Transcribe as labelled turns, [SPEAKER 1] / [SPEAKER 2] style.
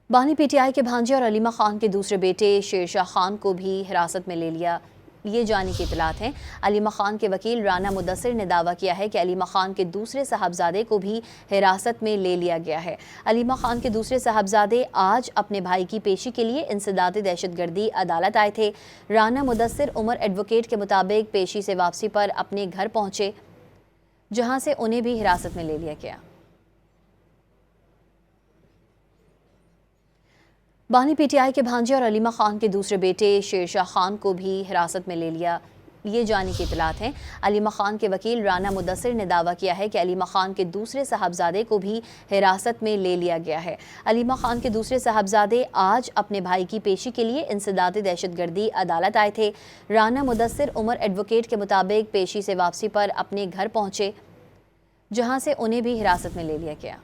[SPEAKER 1] बानी पीटीआई के भांजे और अलीमा खान के दूसरे बेटे शेरशाह खान को भी हिरासत में ले लिए जाने की इतलात हैं। अलीमा खान के वकील राना मुदस्सिर ने दावा किया है कि अलीमा खान के दूसरे साहबजादे को भी हिरासत में ले लिया गया है। अलीमा खान के दूसरे साहबजादे आज अपने भाई की पेशी के लिए इंसदाद दहशतगर्दी अदालत आए थे। राना मुदस्सिर उमर एडवोकेट के मुताबिक पेशी से वापसी पर अपने घर पहुंचे, जहां से उन्हें भी हिरासत में ले लिया गया। बानी पीटीआई के भांजे और अलीमा खान के दूसरे बेटे शेरशाह खान को भी हिरासत में ले लिए जाने की इतलात हैं। अलीमा खान के वकील राना मुदस्सिर ने दावा किया है कि अलीमा खान के दूसरे साहबजादे को भी हिरासत में ले लिया गया है। अलीमा खान के दूसरे साहबजादे आज अपने भाई की पेशी के लिए इंसदाद दहशतगर्दी अदालत आए थे। राना मुदस्सिर उमर एडवोकेट के मुताबिक पेशी से वापसी पर अपने घर पहुंचे, जहां से उन्हें भी हिरासत में ले लिया गया।